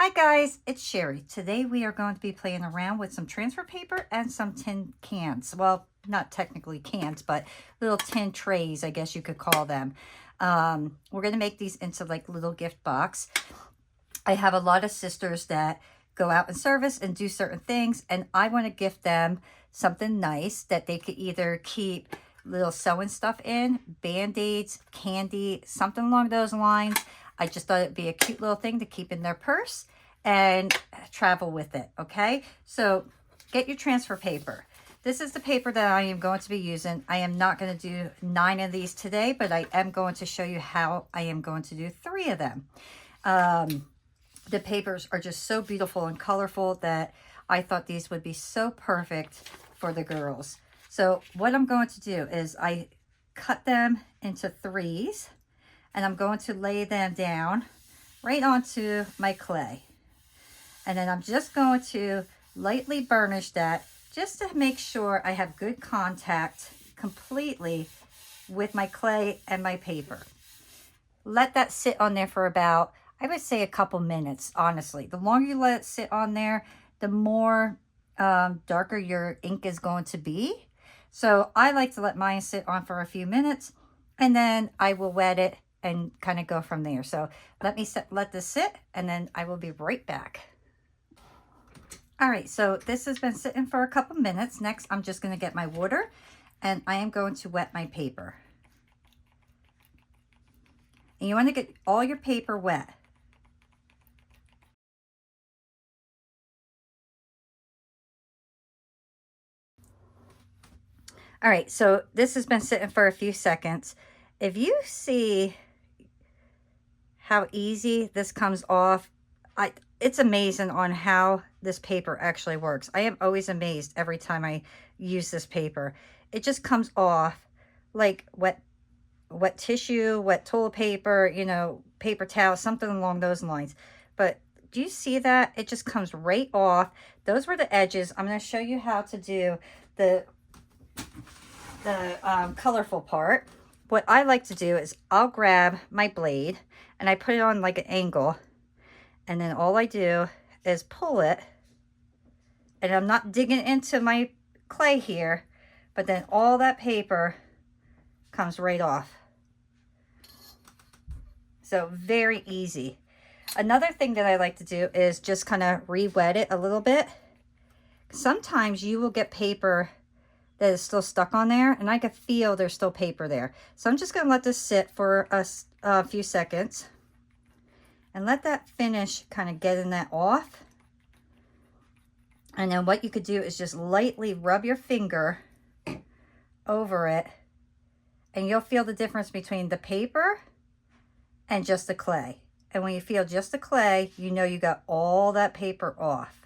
Hi guys, it's Sherry. Today we are going to be playing around with some transfer paper and some tin cans. Well, not technically cans, but little tin trays, I guess you could call them. We're going to make these into like little gift box. I have a lot of sisters that go out in service and do certain things, and I want to gift them something nice that they could either keep little sewing stuff in, band-aids, candy, something along those lines. I just thought it'd be a cute little thing to keep in their purse and travel with it, okay? So get your transfer paper. This is the paper that I am going to be using. I am not going to do 9 of these today, but I am going to show you how I am going to do 3 of them. The papers are just so beautiful and colorful that I thought these would be so perfect for the girls. So what I'm going to do is I cut them into 3s, and I'm going to lay them down right onto my clay. And then I'm just going to lightly burnish that just to make sure I have good contact completely with my clay and my paper. Let that sit on there for about, I would say, a couple minutes, honestly. The longer you let it sit on there, the more darker your ink is going to be. So I like to let mine sit on for a few minutes, and then I will wet it and kind of go from there. So let this sit, and then I will be right back. All right, so this has been sitting for a couple minutes. Next, I'm just going to get my water, and I am going to wet my paper. And you want to get all your paper wet. All right, so this has been sitting for a few seconds. If you see how easy this comes off, it's amazing on how this paper actually works. I am always amazed every time I use this paper. It just comes off like wet tissue, wet toilet paper, you know, paper towel, something along those lines. But do you see that? It just comes right off. Those were the edges. I'm going to show you how to do the colorful part. What I like to do is I'll grab my blade and I put it on like an angle, and then all I do is pull it, and I'm not digging into my clay here, but then all that paper comes right off. So very easy. Another thing that I like to do is just kind of re-wet it a little bit. Sometimes you will get paper that is still stuck on there, and I can feel there's still paper there. So I'm just going to let this sit for a few seconds and let that finish kind of getting that off. And then what you could do is just lightly rub your finger over it, and you'll feel the difference between the paper and just the clay. And when you feel just the clay, you know you got all that paper off.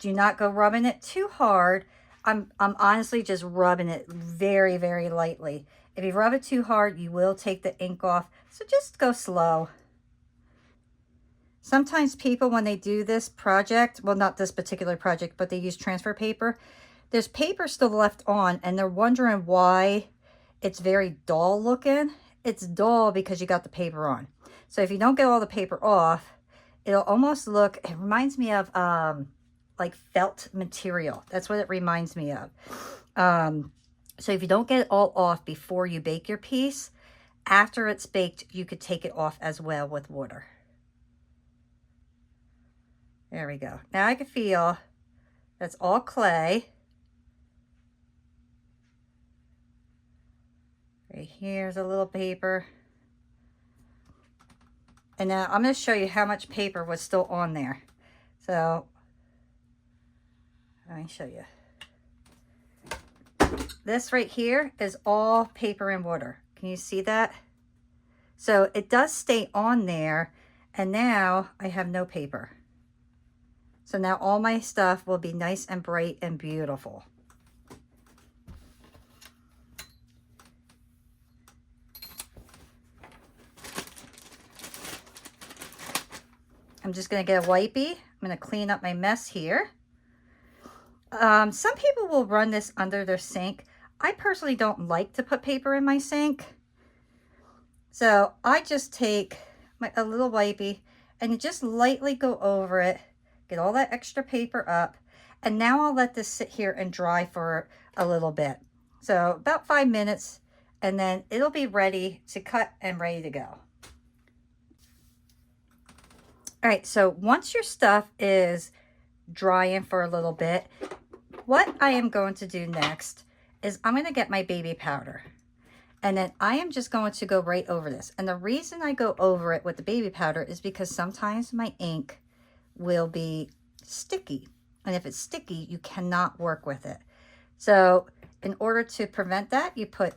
Do not go rubbing it too hard. I'm honestly just rubbing it very, very lightly. If you rub it too hard, you will take the ink off. So just go slow. Sometimes people, when they do this project, well, not this particular project, but they use transfer paper, there's paper still left on, and they're wondering why it's very dull looking. It's dull because you got the paper on. So if you don't get all the paper off, it'll almost look, it reminds me of like felt material. That's what it reminds me of. So if you don't get it all off before you bake your piece, after it's baked, you could take it off as well with water. There we go. Now I can feel that's all clay. Right here's a little paper. And now I'm going to show you how much paper was still on there. So let me show you. This right here is all paper and water. Can you see that? So it does stay on there, and now I have no paper. So now all my stuff will be nice and bright and beautiful. I'm just going to get a wipey. I'm going to clean up my mess here. Some people will run this under their sink. I personally don't like to put paper in my sink. So I just take a little wipey and just lightly go over it, get all that extra paper up, and now I'll let this sit here and dry for a little bit. So about 5 minutes, and then it'll be ready to cut and ready to go. All right, so once your stuff is drying for a little bit, what I am going to do next is I'm going to get my baby powder. And then I am just going to go right over this. And the reason I go over it with the baby powder is because sometimes my ink will be sticky. And if it's sticky, you cannot work with it. So in order to prevent that, you put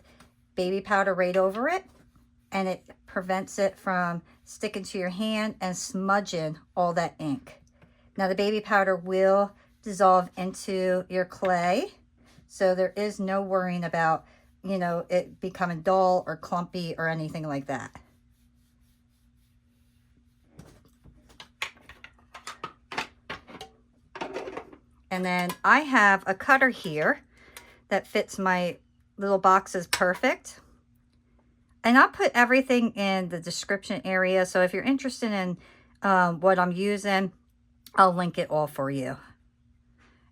baby powder right over it, and it prevents it from sticking to your hand and smudging all that ink. Now the baby powder will dissolve into your clay, so there is no worrying about, you know, it becoming dull or clumpy or anything like that. And then I have a cutter here that fits my little boxes perfect. And I'll put everything in the description area. So if you're interested in what I'm using, I'll link it all for you.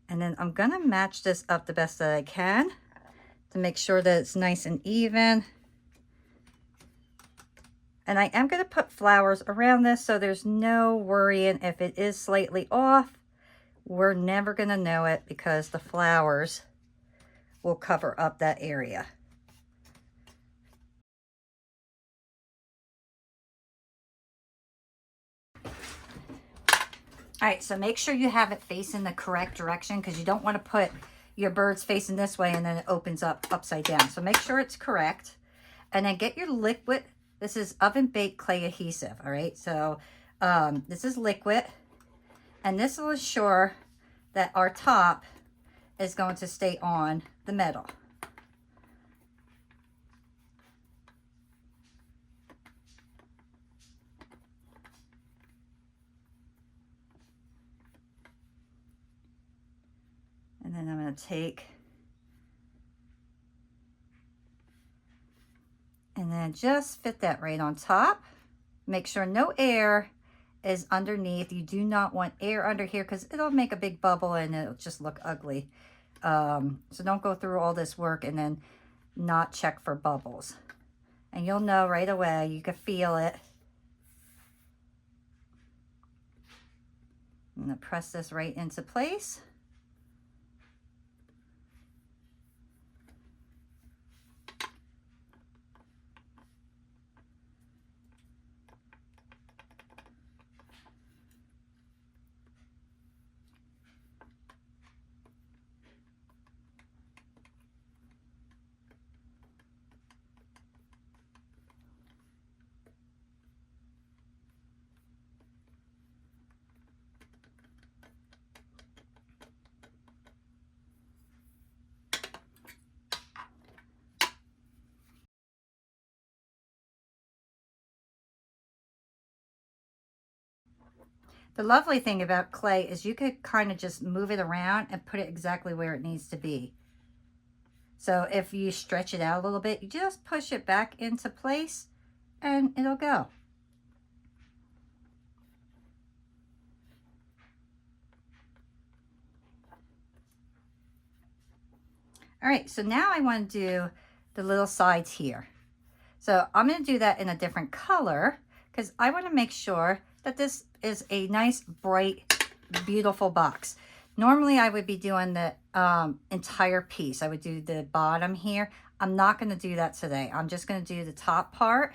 And then I'm gonna match this up the best that I can to make sure that it's nice and even. And I am gonna put flowers around this, so there's no worrying if it is slightly off. We're never gonna know it because the flowers will cover up that area. All right, so make sure you have it facing the correct direction, because you don't want to put your birds facing this way and then it opens up upside down. So make sure it's correct. And then get your liquid. This is oven baked clay adhesive. All right, so this is liquid, and this will ensure that our top is going to stay on the metal. And then I'm going to take and then just fit that right on top. Make sure no air is underneath. You do not want air under here because it'll make a big bubble and it'll just look ugly. So don't go through all this work and then not check for bubbles. And you'll know right away. You can feel it. I'm going to press this right into place. The lovely thing about clay is you could kind of just move it around and put it exactly where it needs to be. So if you stretch it out a little bit, you just push it back into place and it'll go. All right, so now I want to do the little sides here. So I'm going to do that in a different color because I want to make sure that this is a nice, bright, beautiful box. Normally I would be doing the entire piece. I would do the bottom here. I'm not going to do that today. I'm just going to do the top part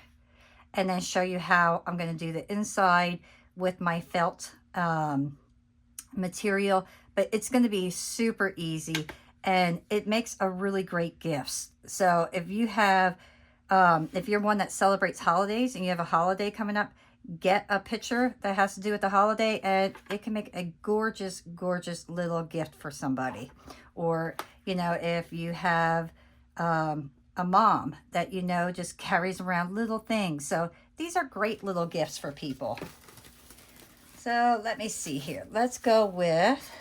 and then show you how I'm going to do the inside with my felt material. But it's going to be super easy and it makes a really great gift. So if you have, if you're one that celebrates holidays and you have a holiday coming up, get a picture that has to do with the holiday and it can make a gorgeous, gorgeous little gift for somebody. Or, you know, if you have a mom that, you know, just carries around little things. So these are great little gifts for people. So let me see here. Let's go with,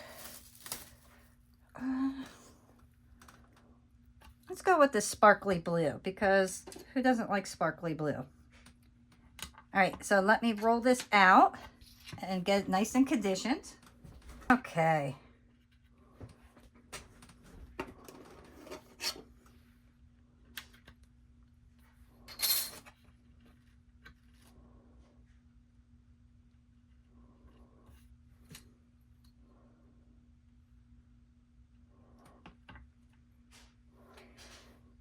let's go with the sparkly blue, because who doesn't like sparkly blue? All right, so let me roll this out and get it nice and conditioned. Okay.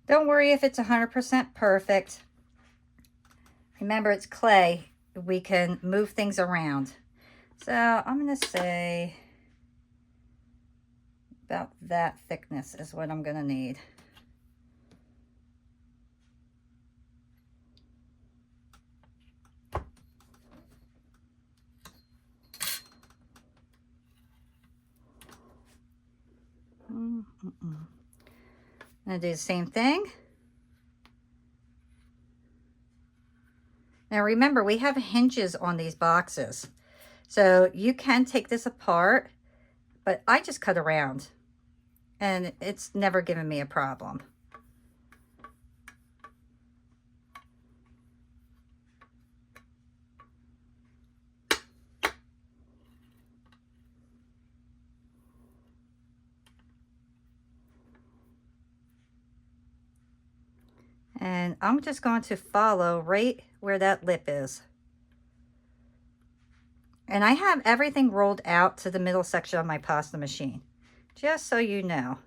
Don't worry if it's 100% perfect. Remember, it's clay. We can move things around. So I'm going to say about that thickness is what I'm going to need. I'm going to do the same thing. Now remember, we have hinges on these boxes. So you can take this apart, but I just cut around and it's never given me a problem. And I'm just going to follow right where that lip is. And I have everything rolled out to the middle section of my pasta machine, just so you know.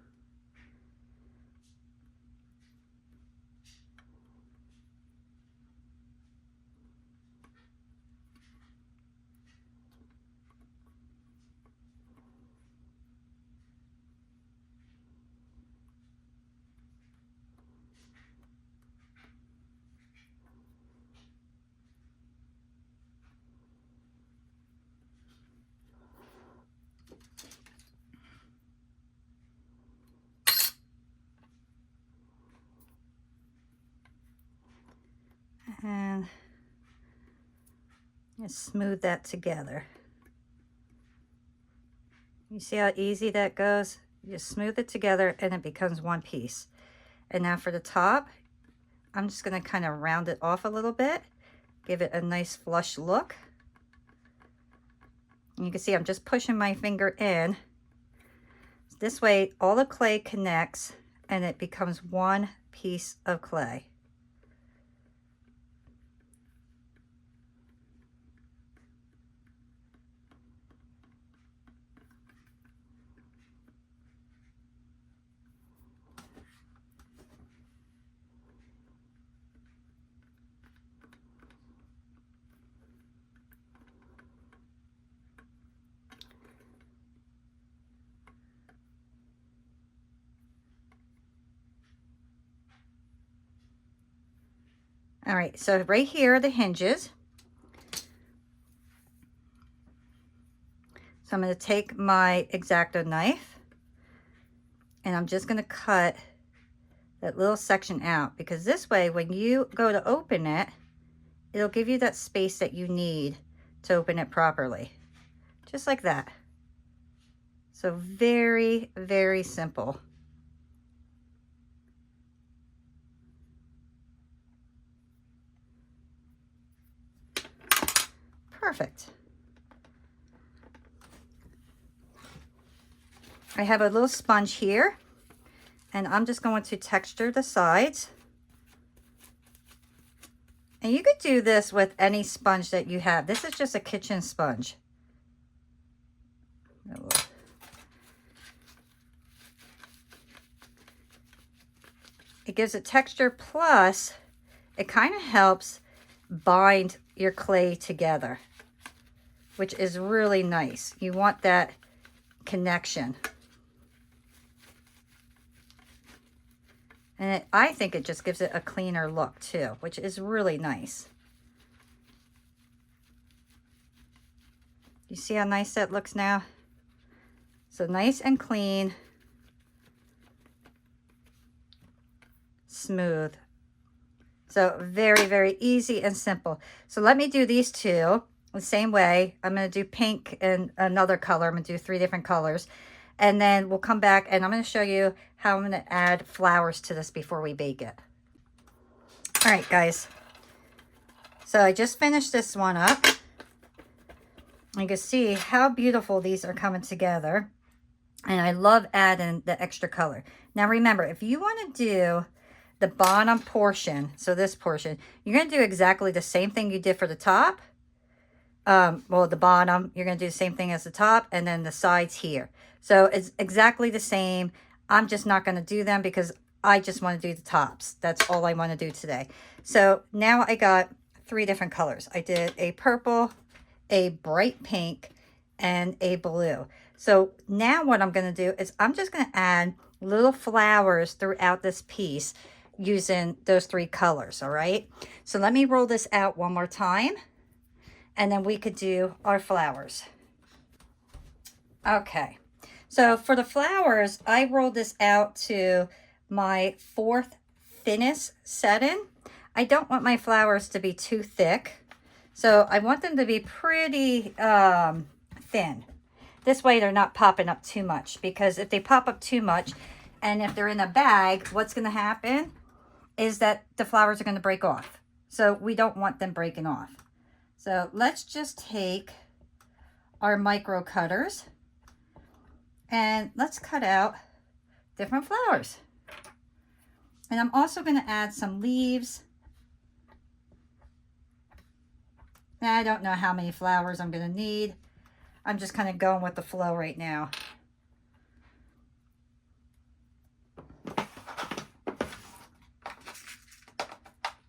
And just smooth that together. You see how easy that goes? You just smooth it together and it becomes one piece. And now for the top, I'm just going to kind of round it off a little bit, give it a nice flush look. And you can see I'm just pushing my finger in. This way all the clay connects and it becomes one piece of clay. All right, so right here are the hinges. So I'm going to take my X-Acto knife and I'm just going to cut that little section out, because this way when you go to open it, it'll give you that space that you need to open it properly. Just like that. So very, very simple. Perfect. I have a little sponge here and I'm just going to texture the sides. And you could do this with any sponge that you have. This is just a kitchen sponge. It gives it texture, plus it kind of helps bind your clay together, which is really nice. You want that connection. And I think it just gives it a cleaner look too, which is really nice. You see how nice that looks now? So nice and clean, smooth. So very, very easy and simple. So let me do these two the same way. I'm going to do pink and another color. I'm going to do 3 different colors. And then we'll come back and I'm going to show you how I'm going to add flowers to this before we bake it. All right, guys. So I just finished this one up. You can see how beautiful these are coming together. And I love adding the extra color. Now remember, if you want to do the bottom portion, so this portion, you're going to do exactly the same thing you did for the top. Well, the bottom, you're going to do the same thing as the top, and then the sides here. So it's exactly the same. I'm just not going to do them because I just want to do the tops. That's all I want to do today. So now I got 3 different colors. I did a purple, a bright pink, and a blue. So now what I'm going to do is I'm just going to add little flowers throughout this piece using those 3 colors, all right? So let me roll this out one more time, and then we could do our flowers. Okay, so for the flowers, I rolled this out to my 4th thinnest setting. I don't want my flowers to be too thick, so I want them to be pretty thin. This way they're not popping up too much, because if they pop up too much and if they're in a bag, what's going to happen is that the flowers are going to break off. So we don't want them breaking off. So let's just take our micro cutters and let's cut out different flowers. And I'm also going to add some leaves. Now, I don't know how many flowers I'm going to need. I'm just kind of going with the flow right now.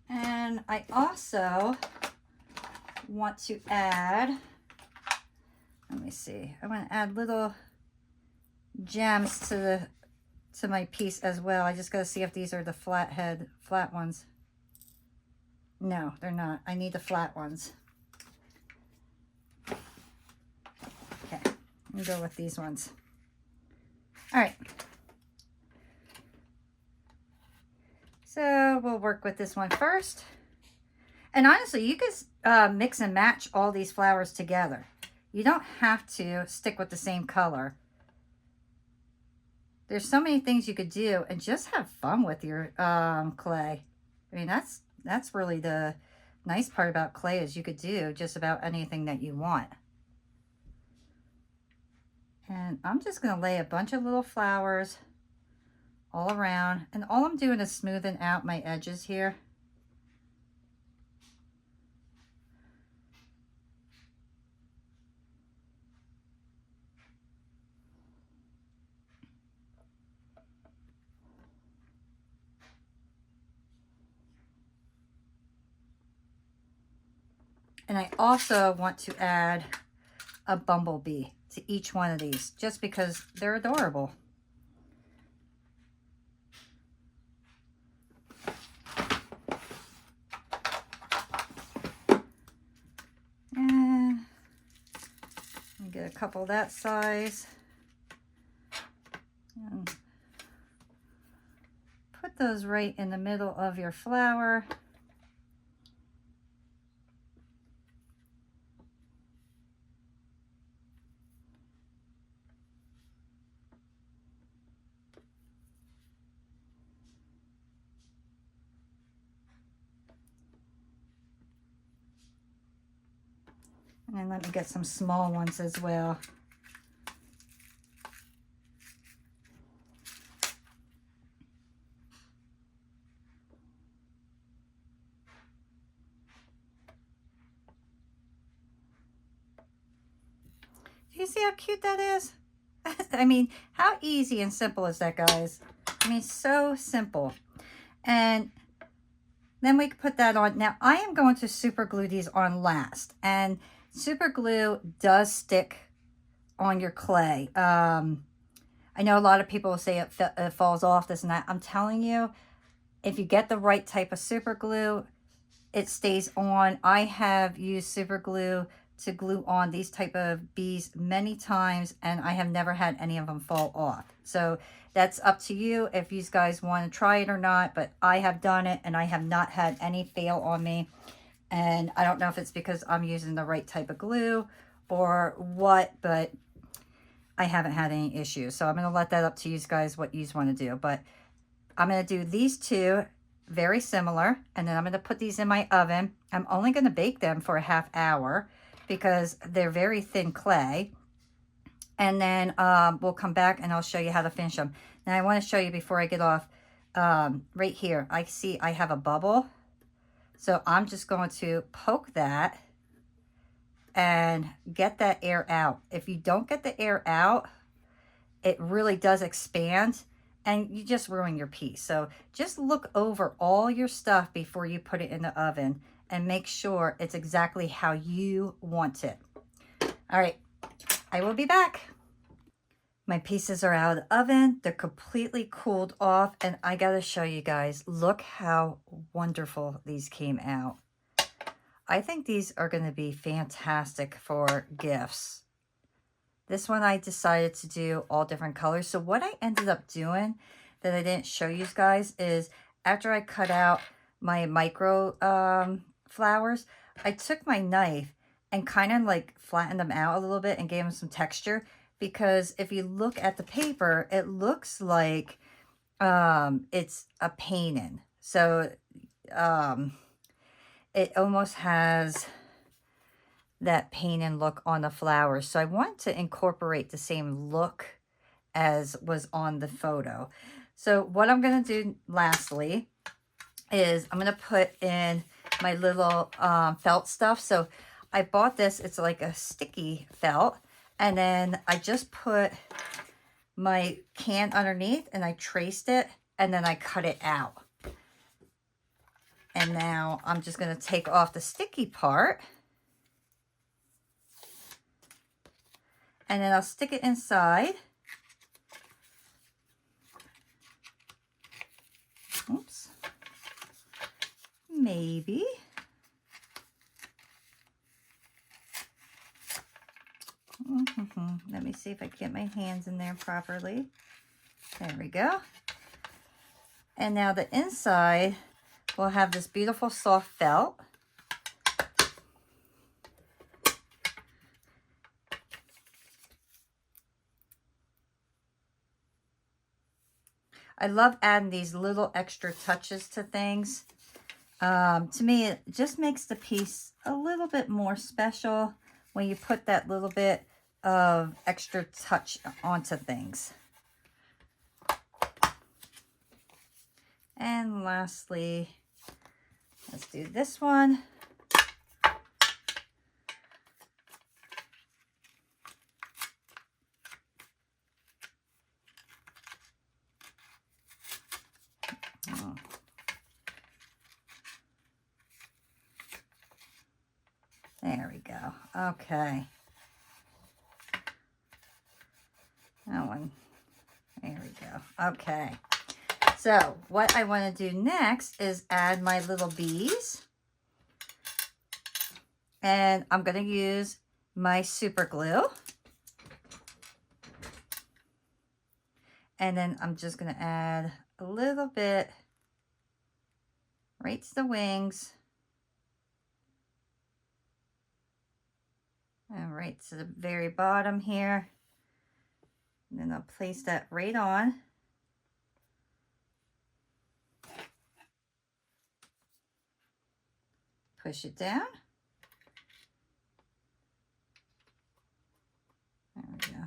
And I also want to add, let me see, I want to add little gems to my piece as well. I just got to see if these are the flat ones. No, they're not. I need the flat ones. Okay, let me go with these ones. All right. So we'll work with this one first. And honestly, you can mix and match all these flowers together. You don't have to stick with the same color. There's so many things you could do and just have fun with your clay. I mean, that's really the nice part about clay, is you could do just about anything that you want. And I'm just going to lay a bunch of little flowers all around. And all I'm doing is smoothing out my edges here. And I also want to add a bumblebee to each one of these, just because they're adorable. And get a couple that size. And put those right in the middle of your flower. And let me get some small ones as well. Do you see how cute that is? I mean, how easy and simple is that, guys? I mean, so simple. And then we can put that on. Now, I am going to super glue these on last. And super glue does stick on your clay. I know a lot of people say it falls off, this and that. I'm telling you, if you get the right type of super glue, it stays on. I have used super glue to glue on these type of bees many times, and I have never had any of them fall off. So that's up to you if you guys want to try it or not, but I have done it and I have not had any fail on me. And I don't know if it's because I'm using the right type of glue or what, but I haven't had any issues. So I'm going to let that up to you guys what you want to do. But I'm going to do these two very similar. And then I'm going to put these in my oven. I'm only going to bake them for a half hour because they're very thin clay. And then we'll come back and I'll show you how to finish them. Now I want to show you before I get off, right here, I see I have a bubble. So I'm just going to poke that and get that air out. If you don't get the air out, it really does expand and you just ruin your piece. So just look over all your stuff before you put it in the oven and make sure it's exactly how you want it. All right, I will be back. My pieces are out of the oven. They're completely cooled off. And I got to show you guys, look how wonderful these came out. I think these are going to be fantastic for gifts. This one I decided to do all different colors. So what I ended up doing that I didn't show you guys is after I cut out my micro flowers, I took my knife and kind of like flattened them out a little bit and gave them some texture. Because if you look at the paper, it looks like it's a painting. So it almost has that painting look on the flowers. So I want to incorporate the same look as was on the photo. So what I'm going to do lastly is I'm going to put in my little felt stuff. So I bought this. It's like a sticky felt. And then I just put my can underneath and I traced it and then I cut it out. And now I'm just going to take off the sticky part. And then I'll stick it inside. Oops. Maybe. Let me see if I can get my hands in there properly. There we go. And now the inside will have this beautiful soft felt. I love adding these little extra touches to things. To me, it just makes the piece a little bit more special when you put that little bit of extra touch onto things. And lastly, let's do this one. Oh. There we go. Okay. That one. There we go. Okay. So what I want to do next is add my little bees. And I'm going to use my super glue. And then I'm just going to add a little bit right to the wings. And right to the very bottom here. And then I'll place that right on. Push it down. There we go.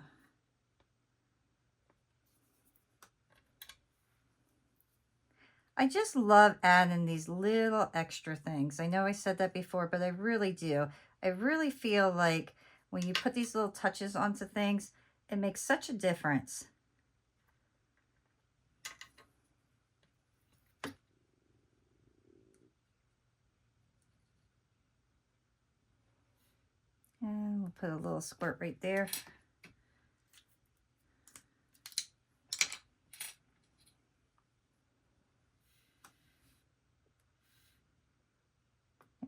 I just love adding these little extra things. I know I said that before, but I really do. I really feel like when you put these little touches onto things, it makes such a difference. And we'll put a little squirt right there.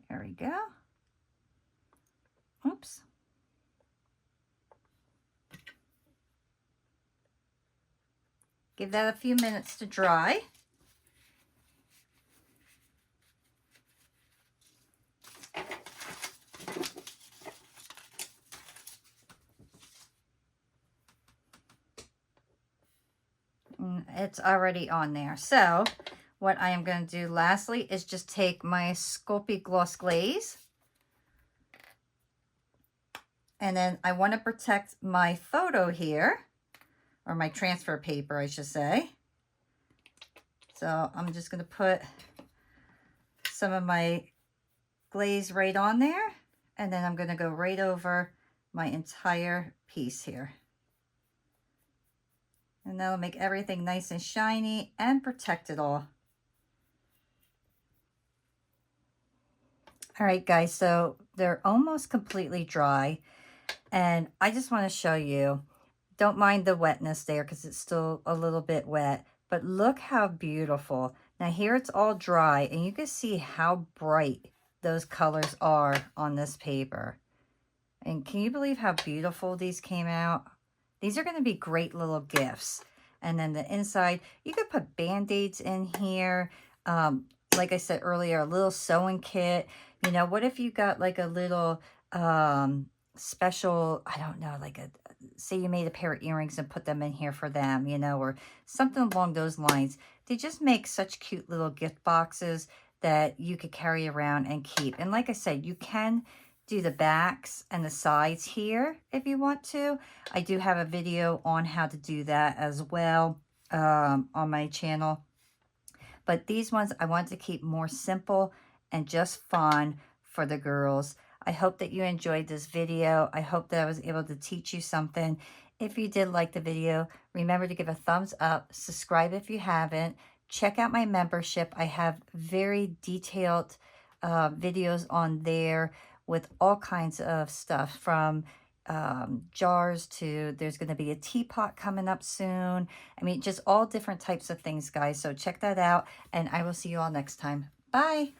There we go. Oops. Give that a few minutes to dry. It's already on there. So what I am going to do lastly is just take my Sculpey Gloss Glaze. And then I want to protect my photo here, or my transfer paper, I should say. So I'm just going to put some of my glaze right on there. And then I'm going to go right over my entire piece here. And that'll make everything nice and shiny and protect it all. All right, guys, so they're almost completely dry. And I just want to show you, don't mind the wetness there because it's still a little bit wet. But look how beautiful. Now here it's all dry and you can see how bright those colors are on this paper. And can you believe how beautiful these came out? These are going to be great little gifts. And then the inside, you could put Band-Aids in here. Like I said earlier, a little sewing kit. You know, what if you got like a little special, I don't know, like say you made a pair of earrings and put them in here for them, you know, or something along those lines. They just make such cute little gift boxes that you could carry around and keep. And like I said, you can do the backs and the sides here if you want to. I do have a video on how to do that as well on my channel. But these ones I want to keep more simple and just fun for the girls. I hope that you enjoyed this video. I hope that I was able to teach you something. If you did like the video, remember to give a thumbs up, subscribe if you haven't, check out my membership. I have very detailed videos on there with all kinds of stuff from jars to, there's going to be a teapot coming up soon. I mean, just all different types of things, guys. So check that out, and I will see you all next time. Bye.